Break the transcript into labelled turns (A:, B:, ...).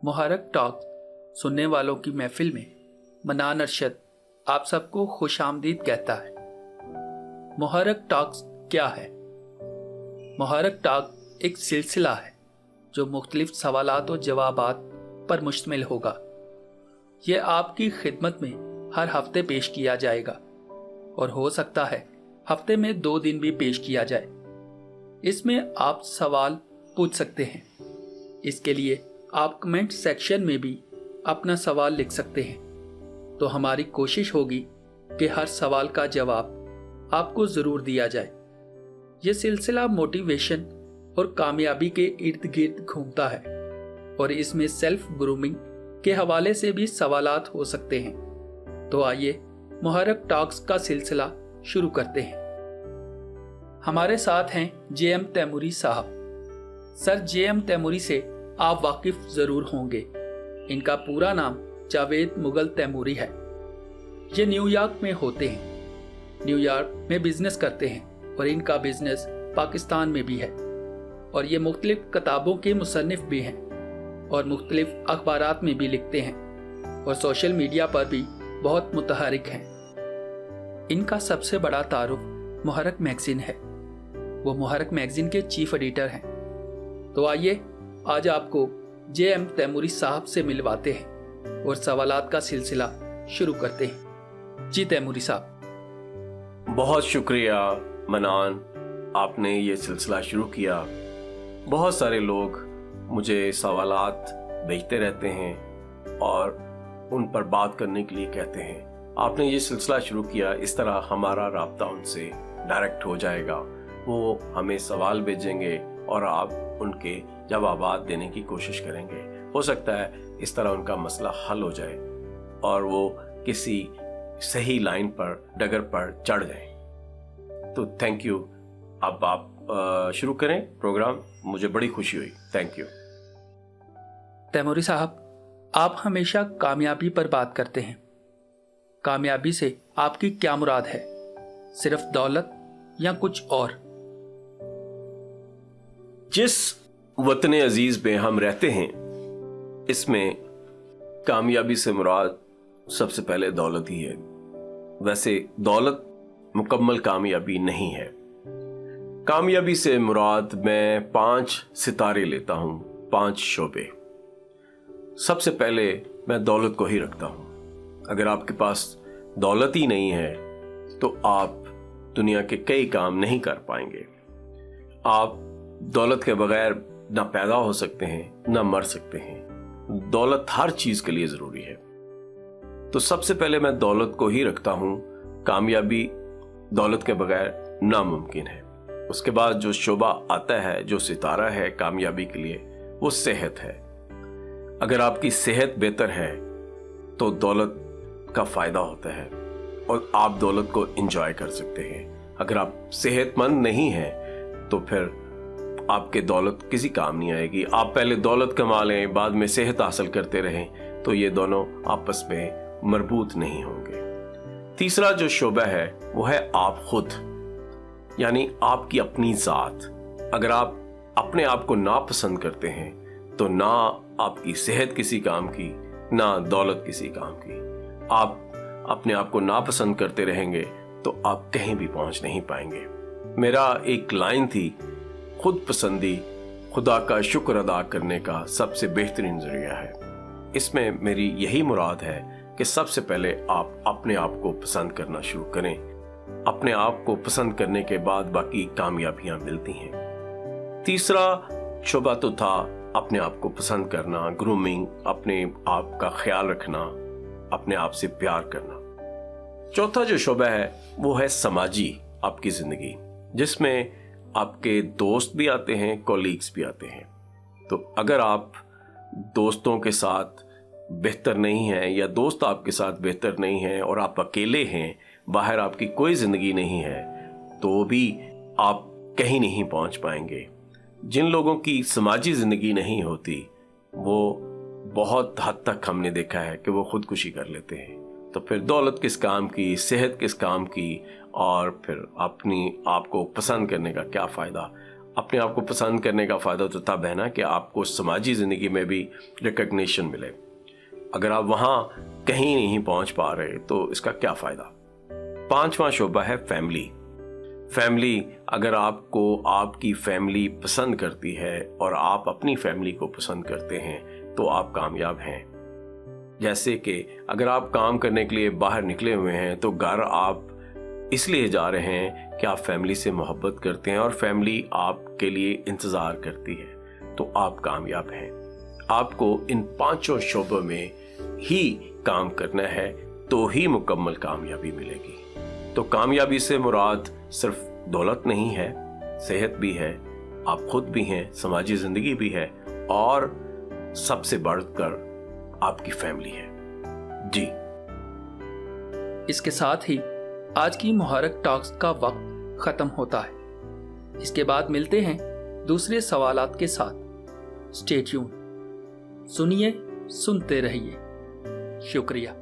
A: मुहर्रक talk सुनने वालों की महफिल में मनान अरशद आप सबको खुशामदीद कहता है। मुहर्रक टॉक्स क्या है? मुहर्रक टॉक एक सिलसिला है जो मुख्तलिफ सवालात और जवाबात पर मुश्तमिल होगा। ये आपकी खिदमत में हर हफ्ते पेश किया जाएगा और हो सकता है हफ्ते में 2 दिन भी पेश किया जाए। इसमें आप सवाल पूछ सकते हैं। इसके लिए आप कमेंट सेक्शन में भी अपना सवाल लिख सकते हैं। तो हमारी कोशिश होगी कि हर सवाल का जवाब आपको ज़रूर दिया जाए। ये सिलसिला मोटिवेशन और कामयाबी के इर्द गिर्द घूमता है और इसमें सेल्फ ग्रूमिंग के हवाले से भी सवालात हो सकते हैं। तो आइए मुहर्रक टॉक्स का सिलसिला शुरू करते हैं। हमारे साथ हैं JM तैमूरी साहब। सर JM तैमूरी से आप वाकिफ जरूर होंगे। इनका पूरा नाम जावेद मुगल तैमूरी है। ये न्यूयॉर्क में होते हैं, न्यूयॉर्क में बिजनेस करते हैं और इनका बिजनेस पाकिस्तान में भी है। और ये मुख्तलिफ किताबों के मुसन्निफ भी हैं और मुख्तलिफ अखबारात में भी लिखते हैं और सोशल मीडिया पर भी बहुत मुतहरिक हैं। इनका सबसे बड़ा तारुफ मुहर्रक मैगजीन है। वो मुहर्रक मैगजीन के चीफ एडिटर हैं। तो आइए आज आपको JM तैमूरी साहब से मिलवाते हैं और सवालात का सिलसिला शुरू करते हैं। जी तैमूरी साहब।
B: बहुत शुक्रिया मनान, आपने ये सिलसिला शुरू किया। बहुत सारे लोग मुझे सवालात भेजते रहते हैं और उन पर बात करने के लिए कहते हैं। आपने ये सिलसिला शुरू किया, इस तरह हमारा राब्ता उनसे डायरेक्ट हो जाएगा। वो हमें सवाल भेजेंगे और आप उनके जवाबात देने की कोशिश करेंगे। हो सकता है इस तरह उनका मसला हल हो जाए और वो किसी सही लाइन पर, डगर पर चढ़ जाएं। तो थैंक यू। अब आप शुरू करें प्रोग्राम। मुझे बड़ी खुशी हुई। Thank you.
A: तैमूरी साहब, आप हमेशा कामयाबी पर बात करते हैं। कामयाबी से आपकी क्या मुराद है? सिर्फ दौलत या कुछ और?
B: जिस वतन अजीज में हम रहते हैं, इसमें कामयाबी से मुराद सबसे पहले दौलत ही है। वैसे दौलत मुकम्मल कामयाबी नहीं है। कामयाबी से मुराद मैं 5 सितारे लेता हूं, 5 शोबे। सबसे पहले मैं दौलत को ही रखता हूं। अगर आपके पास दौलत ही नहीं है तो आप दुनिया के कई काम नहीं कर पाएंगे। आप दौलत के बगैर ना पैदा हो सकते हैं ना मर सकते हैं। दौलत हर चीज के लिए जरूरी है। तो सबसे पहले मैं दौलत को ही रखता हूं। कामयाबी दौलत के बगैर नामुमकिन है। उसके बाद जो शोबा आता है, जो सितारा है कामयाबी के लिए, वो सेहत है। अगर आपकी सेहत बेहतर है तो दौलत का फायदा होता है और आप दौलत को एंजॉय कर सकते हैं। अगर आप सेहतमंद नहीं हैं तो फिर आपके दौलत किसी काम नहीं आएगी। आप पहले दौलत कमा लें, बाद में सेहत हासिल करते रहें तो ये दोनों आपस में मरबूत नहीं होंगे। तीसरा जो शोबा है वो है आप खुद, यानी आपकी अपनी जात। अगर आप अपने आप को नापसंद करते हैं तो ना आपकी सेहत किसी काम की, ना दौलत किसी काम की। आप अपने आप को नापसंद करते रहेंगे तो आप कहीं भी पहुंच नहीं पाएंगे। मेरा एक लाइन थी, खुद पसंदी खुदा का शुक्र अदा करने का सबसे बेहतरीन जरिया है। इसमें मेरी यही मुराद है कि सबसे पहले आप अपने आप को पसंद करना शुरू करें। अपने आप को पसंद करने के बाद बाकी कामयाबियां मिलती हैं। तीसरा शोबा तो था अपने आप को पसंद करना, ग्रूमिंग, अपने आप का ख्याल रखना, अपने आप से प्यार करना। चौथा जो शोबा है वो है समाजी आपकी जिंदगी, जिसमें आपके दोस्त भी आते हैं, कॉलीग्स भी आते हैं। तो अगर आप दोस्तों के साथ बेहतर नहीं हैं या दोस्त आपके साथ बेहतर नहीं हैं और आप अकेले हैं, बाहर आपकी कोई जिंदगी नहीं है, तो भी आप कहीं नहीं पहुंच पाएंगे। जिन लोगों की समाजी जिंदगी नहीं होती वो बहुत हद तक हमने देखा है कि वो खुदकुशी कर लेते हैं। तो फिर दौलत किस काम की, सेहत किस काम की, और फिर अपनी आप को पसंद करने का क्या फ़ायदा। अपने आप को पसंद करने का फ़ायदा तो तब है ना कि आपको समाजी ज़िंदगी में भी रिकग्निशन मिले। अगर आप वहाँ कहीं नहीं पहुँच पा रहे तो इसका क्या फ़ायदा। 5वां शोबा है फैमिली। फैमिली, अगर आपको आपकी फैमिली पसंद करती है और आप अपनी फैमिली को पसंद करते हैं तो आप कामयाब हैं। जैसे कि अगर आप काम करने के लिए बाहर निकले हुए हैं तो घर आप इसलिए जा रहे हैं कि आप फैमिली से मोहब्बत करते हैं और फैमिली आपके लिए इंतज़ार करती है, तो आप कामयाब हैं। आपको इन 5 शोबों में ही काम करना है तो ही मुकम्मल कामयाबी मिलेगी। तो कामयाबी से मुराद सिर्फ दौलत नहीं है, सेहत भी है, आप खुद भी हैं, समाजी ज़िंदगी भी है और सबसे बढ़कर आपकी फैमिली है। जी,
A: इसके साथ ही आज की मुहारक टॉक्स का वक्त खत्म होता है। इसके बाद मिलते हैं दूसरे सवालात के साथ। स्टे ट्यून, सुनिए, सुनते रहिए। शुक्रिया।